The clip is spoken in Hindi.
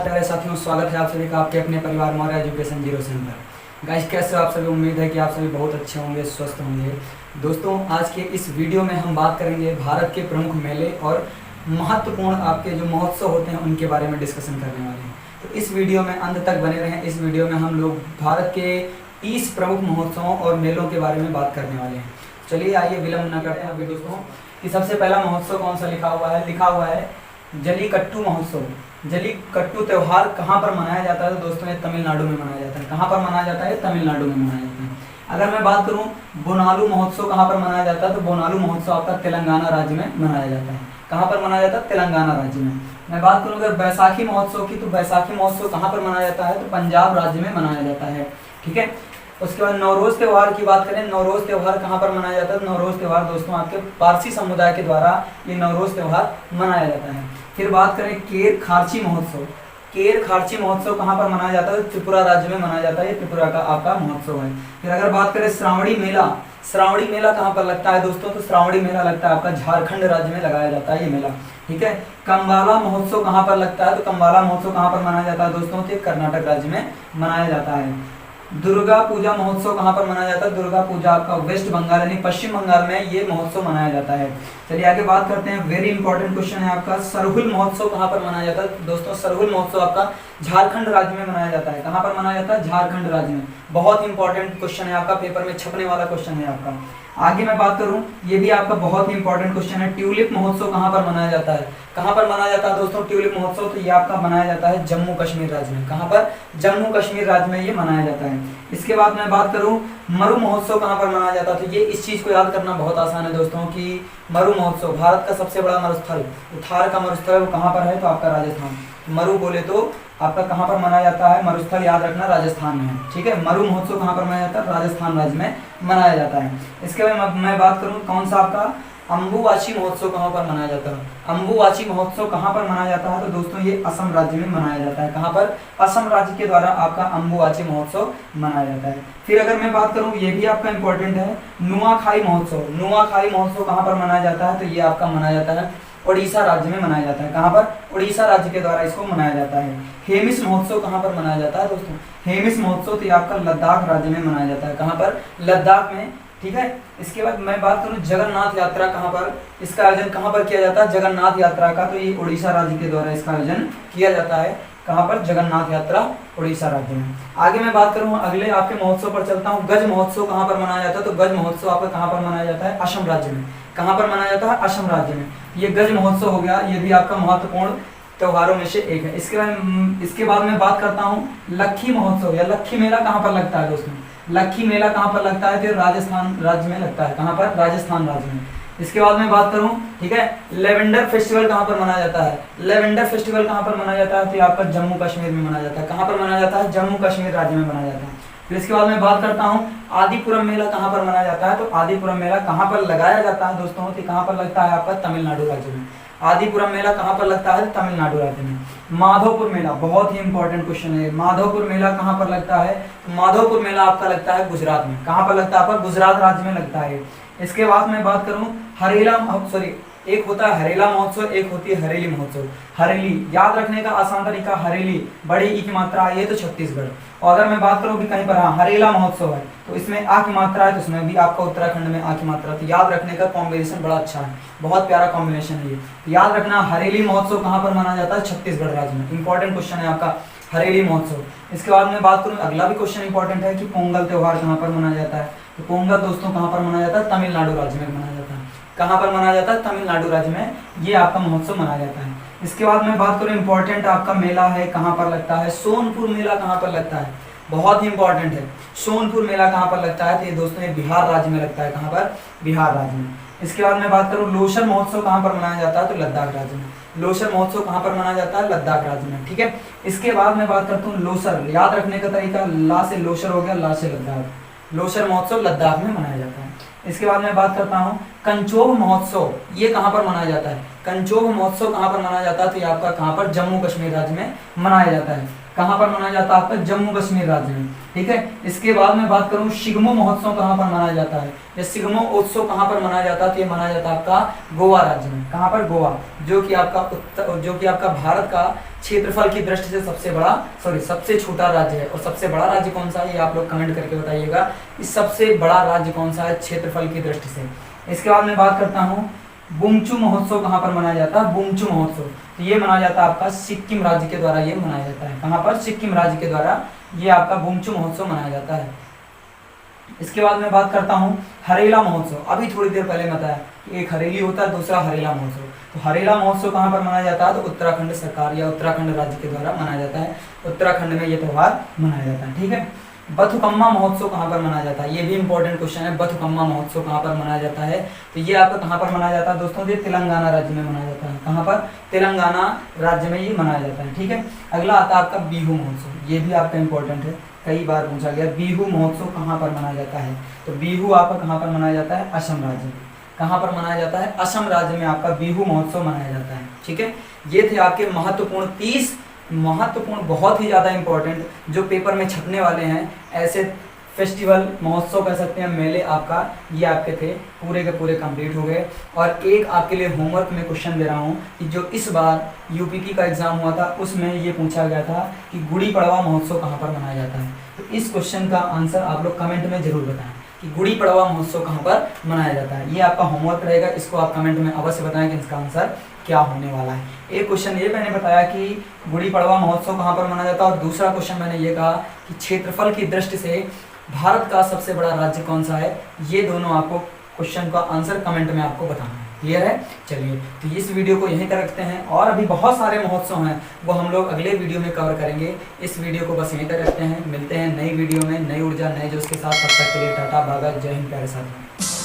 प्यारे साथियों, स्वागत है आप सभी का आपके अपने परिवार Maurya education zero centre. Guys, कैसे हो आप सभी? उम्मीद है कि आप सभी बहुत अच्छे होंगे, स्वस्थ होंगे। दोस्तों, आज के इस वीडियो में हम बात करेंगे भारत के प्रमुख मेले और महत्वपूर्ण आपके जो महोत्सव होते हैं उनके बारे में डिस्कशन करने वाले हैं। तो इस वीडियो में अंत तक बने रहें। इस वीडियो में हम लोग भारत के 30 प्रमुख महोत्सवों और मेलों के बारे में बात करने वाले हैं। चलिए आइए विलंब न करते हैं वीडियो को कि सबसे पहला महोत्सव कौन सा लिखा हुआ है जल्लीकट्टू महोत्सव। जल्लीकट्टू त्यौहार कहाँ पर मनाया जाता है? तो दोस्तों, ये तमिलनाडु में मनाया जाता है। कहाँ पर मनाया जाता है? तमिलनाडु में मनाया जाता है। अगर मैं बात करूँ बोनालू महोत्सव कहाँ पर मनाया जाता है, तो बोनालू महोत्सव आपका तेलंगाना राज्य में मनाया जाता है। कहाँ पर मनाया जाता है? तेलंगाना राज्य में। मैं बात करूँ अगर बैसाखी महोत्सव की, तो बैसाखी महोत्सव कहाँ पर मनाया जाता है? तो पंजाब राज्य में मनाया जाता है। ठीक है। उसके बाद नवरोज त्यौहार की बात करें, नवरोज त्यौहार कहाँ पर मनाया जाता है? नवरोज त्यौहार दोस्तों आपके पारसी समुदाय के द्वारा ये नवरोज त्यौहार मनाया जाता है। फिर बात करें केर खारची महोत्सव। केर खारची महोत्सव कहाँ पर मनाया जाता है? त्रिपुरा राज्य में मनाया जाता है। ये त्रिपुरा का आपका महोत्सव है। फिर अगर बात करें श्रावणी मेला, श्रावणी मेला कहाँ पर लगता है दोस्तों? तो श्रावणी मेला लगता है आपका झारखंड राज्य में लगाया जाता है ये मेला। ठीक है। कंबाला महोत्सव कहाँ पर लगता है? तो कंबाला महोत्सव कहाँ पर मनाया जाता है दोस्तों? तो कर्नाटक राज्य में मनाया जाता है। दुर्गा पूजा महोत्सव कहाँ पर मनाया जाता है? दुर्गा पूजा आपका वेस्ट बंगाल यानी पश्चिम बंगाल में ये महोत्सव मनाया जाता है। चलिए आगे बात करते हैं। वेरी इंपॉर्टेंट क्वेश्चन है आपका, सरहुल महोत्सव कहाँ पर मनाया जाता है? दोस्तों, सरहुल महोत्सव आपका झारखंड राज्य में मनाया जाता है। कहाँ पर मनाया जाता है? झारखंड राज्य में। बहुत इंपॉर्टेंट क्वेश्चन है आपका, पेपर में छपने वाला क्वेश्चन है आपका। आगे मैं बात करूं, ये भी आपका बहुत ही इंपॉर्टेंट क्वेश्चन है। ट्यूलिप महोत्सव कहाँ पर मनाया जाता है? कहाँ पर मनाया जाता है दोस्तों ट्यूलिप महोत्सव? तो ये आपका मनाया जाता है जम्मू कश्मीर राज्य में। कहाँ पर? जम्मू कश्मीर राज्य में ये मनाया जाता है। इसके बाद मैं बात करूं मरु महोत्सव कहाँ पर मनाया जाता है? तो ये इस चीज को याद करना बहुत आसान है दोस्तों कि मरु महोत्सव भारत का सबसे बड़ा मरुस्थल, थार का मरुस्थल वो कहाँ पर है? तो आपका राजस्थान। मरु बोले तो आपका कहाँ पर मनाया जाता है? मरुस्थल याद रखना, राजस्थान में है। ठीक है। मरु महोत्सव कहाँ पर मनाया जाता है? राजस्थान राज्य में मनाया जाता है। इसके बाद मैं बात करूँ कौन सा आपका अम्बुवाची महोत्सव कहाँ पर मनाया जाता है? अम्बुवाची महोत्सव कहाँ पर मनाया जाता है? तो दोस्तों ये असम राज्य में मनाया जाता है। कहाँ पर? असम राज्य के द्वारा आपका अम्बुवाची महोत्सव मनाया जाता है। फिर अगर मैं बात करूँ, ये भी आपका इंपॉर्टेंट है, नुआखाई महोत्सव। नुआखाई महोत्सव कहाँ पर मनाया जाता है? तो ये आपका मनाया जाता है उड़ीसा राज्य में मनाया जाता है। कहाँ पर? उड़ीसा राज्य के द्वारा इसको मनाया जाता है। हेमिस महोत्सव कहाँ पर मनाया जाता है दोस्तों? हेमिस महोत्सव तो ये आपका लद्दाख राज्य में मनाया जाता है। कहाँ पर? लद्दाख में। ठीक है। इसके बाद मैं बात करूं जगन्नाथ यात्रा कहाँ पर, इसका आयोजन कहाँ पर किया जाता है? जगन्नाथ यात्रा का तो ये उड़ीसा राज्य के द्वारा इसका आयोजन किया जाता है। कहाँ पर? जगन्नाथ यात्रा उड़ीसा राज्य में। आगे मैं बात करूँ अगले आपके महोत्सव पर चलता हूँ। गज महोत्सव कहाँ पर मनाया जाता है? तो गज महोत्सव आपका कहाँ पर मनाया जाता है? असम राज्य में। कहाँ पर मनाया जाता है? असम राज्य में। ये गज महोत्सव हो गया, ये भी आपका महत्वपूर्ण त्योहारों में से एक है। इसके बाद मैं बात करता हूँ लक्खी महोत्सव या लक्खी मेला कहाँ पर लगता है दोस्तों? लक्खी मेला कहाँ पर लगता है? तो राजस्थान राज्य में लगता है। कहाँ पर? राजस्थान राज्य में। इसके बाद मैं बात करूं, ठीक है, लेवेंडर फेस्टिवल कहाँ पर मनाया जाता है? लेवेंडर फेस्टिवल कहाँ पर मनाया जाता है? तो आपका जम्मू कश्मीर में मनाया जाता है। कहाँ पर मनाया जाता है? जम्मू कश्मीर राज्य में मनाया जाता है। फिर इसके बाद मैं बात करता हूँ आदिपुरम मेला कहाँ पर मनाया जाता है? तो आदिपुरम मेला कहाँ पर लगाया जाता है दोस्तों? तो कहाँ पर लगता है आपका? तमिलनाडु राज्य में। आदिपुरम मेला कहाँ पर लगता है? तमिलनाडु राज्य में। माधोपुर मेला बहुत ही इंपॉर्टेंट क्वेश्चन है। माधोपुर मेला कहाँ पर लगता है? तो माधोपुर मेला आपका लगता है गुजरात में। कहाँ पर लगता है आपका? गुजरात राज्य में लगता है। इसके बाद मैं बात करूं एक होता है हरेला महोत्सव, एक होती है हरेली महोत्सव। हरेली याद रखने का आसान तरीका, हरेली बड़ी ई की मात्रा आई है तो छत्तीसगढ़। और अगर मैं बात करूं कि कहीं पर हाँ हरेला महोत्सव है तो इसमें आ की मात्रा है, तो इसमें भी आपका उत्तराखंड में आ की मात्रा। तो याद रखने का कॉम्बिनेशन बड़ा अच्छा है, बहुत प्यारा कॉम्बिनेशन है ये। तो याद रखना हरेली महोत्सव कहाँ पर मनाया जाता है? छत्तीसगढ़ राज्य में। इंपॉर्टेंट क्वेश्चन है आपका हरेली महोत्सव। इसके बाद मैं बात करूँ अगला भी क्वेश्चन इंपॉर्टेंट है कि पोंगल त्योहार कहाँ पर मनाया जाता है? तो पोंगल दोस्तों कहाँ पर मनाया जाता है? तमिलनाडु राज्य में मनाया जाता है। कहाँ पर मनाया जाता है? तमिलनाडु राज्य में ये आपका महोत्सव मनाया जाता है। इसके बाद मैं बात करूँ इंपॉर्टेंट आपका मेला है कहाँ पर लगता है? सोनपुर मेला कहाँ पर लगता है? बहुत ही इंपॉर्टेंट है। सोनपुर मेला कहाँ पर लगता है? तो ये दोस्तों ये बिहार राज्य में लगता है। कहाँ पर? बिहार राज्य में। इसके बाद मैं बात करूँ लोसर महोत्सव कहाँ पर मनाया जाता है? तो लद्दाख राज्य में। लोसर महोत्सव कहाँ पर मनाया जाता है? लद्दाख राज्य में। ठीक है। इसके बाद मैं बात करता हूँ लोसर, याद रखने का तरीका, ला से लोसर हो गया, ला से लद्दाख। लोसर महोत्सव लद्दाख में मनाया जाता है। इसके बाद मैं बात करता हूँ कंचोग महोत्सव, ये कहाँ पर मनाया जाता है? कंचोग महोत्सव कहाँ पर मनाया जाता है? तो ये आपका कहाँ पर? जम्मू कश्मीर राज्य में मनाया जाता है। कहाँ पर मनाया जाता है? आपका जम्मू कश्मीर राज्य में। ठीक है। इसके बाद मैं बात करूँ शिग्मो महोत्सव कहाँ पर मनाया जाता है? ये शिग्मो उत्सव कहाँ पर मनाया जाता है? तो ये मनाया जाता है आपका गोवा राज्य में। कहाँ पर? गोवा, जो कि आपका भारत का क्षेत्रफल की दृष्टि से सबसे छोटा राज्य है, और सबसे बड़ा राज्य कौन सा है ये आप लोग कमेंट करके बताइएगा। इस सबसे बड़ा राज्य कौन सा है क्षेत्रफल की दृष्टि से। इसके बाद मैं बात करता हूँ बुमचू महोत्सव कहाँ पर मनाया जाता है। बुमचू महोत्सव तो ये मनाया जाता है आपका सिक्किम राज्य के द्वारा, ये मनाया जाता है। कहाँ पर? सिक्किम राज्य के द्वारा ये आपका बुमचू महोत्सव मनाया जाता है। इसके बाद मैं बात करता हूँ हरेला महोत्सव। अभी थोड़ी देर पहले बताया कि एक हरेली होता है, दूसरा हरेला महोत्सव। तो हरेला महोत्सव कहाँ पर मनाया जाता है? तो उत्तराखंड सरकार या उत्तराखंड राज्य के द्वारा मनाया जाता है। उत्तराखंड में ये त्यौहार मनाया जाता है, ठीक है। बथुकम्मा महोत्सव कहाँ पर मनाया जाता है? ये भी इंपॉर्टेंट क्वेश्चन है। बथुकम्मा महोत्सव कहाँ पर मनाया जाता है? तो ये आपका कहाँ पर मनाया जाता है दोस्तों? ये तेलंगाना राज्य में मनाया जाता है। कहाँ पर? तेलंगाना राज्य में ये मनाया जाता है, ठीक है। अगला आता है आपका बिहू महोत्सव। ये भी आपका इंपॉर्टेंट है, कई बार पूछा गया। बिहू महोत्सव कहाँ पर मनाया जाता है? तो बिहू आपका कहाँ पर मनाया जाता है? असम राज्य में। कहाँ पर मनाया जाता है? असम राज्य में आपका बिहू महोत्सव मनाया जाता है, ठीक है। ये थे आपके महत्वपूर्ण 30 बहुत ही ज़्यादा इंपॉर्टेंट जो पेपर में छपने वाले हैं ऐसे फेस्टिवल, महोत्सव कह सकते हैं, मेले आपका ये आपके थे, पूरे के पूरे कंप्लीट हो गए। और एक आपके लिए होमवर्क में क्वेश्चन दे रहा हूँ कि जो इस बार यूपीपी का एग्ज़ाम हुआ था उसमें ये पूछा गया था कि गुड़ी पड़वा महोत्सव कहाँ पर मनाया जाता है। तो इस क्वेश्चन का आंसर आप लोग कमेंट में ज़रूर बताएं कि गुड़ी पड़वा महोत्सव कहाँ पर मनाया जाता है। ये आपका होमवर्क रहेगा, इसको आप कमेंट में अवश्य बताएं कि इसका आंसर क्या होने वाला है। एक क्वेश्चन ये मैंने बताया कि गुड़ी पड़वा महोत्सव कहाँ पर मनाया जाता है, और दूसरा क्वेश्चन मैंने ये कहा कि क्षेत्रफल की दृष्टि से भारत का सबसे बड़ा राज्य कौन सा है। ये दोनों आपको क्वेश्चन का आंसर कमेंट में आपको बताना है। क्लियर है? चलिए तो इस वीडियो को यहीं तक रखते हैं, और अभी बहुत सारे महोत्सव हैं वो हम लोग अगले वीडियो में कवर करेंगे। इस वीडियो को बस यहीं तक रखते हैं, मिलते हैं नई वीडियो में नई ऊर्जा नए जोश के साथ। तब तक के लिए टाटा बाय बाय, जय हिंद प्यारे साथियों।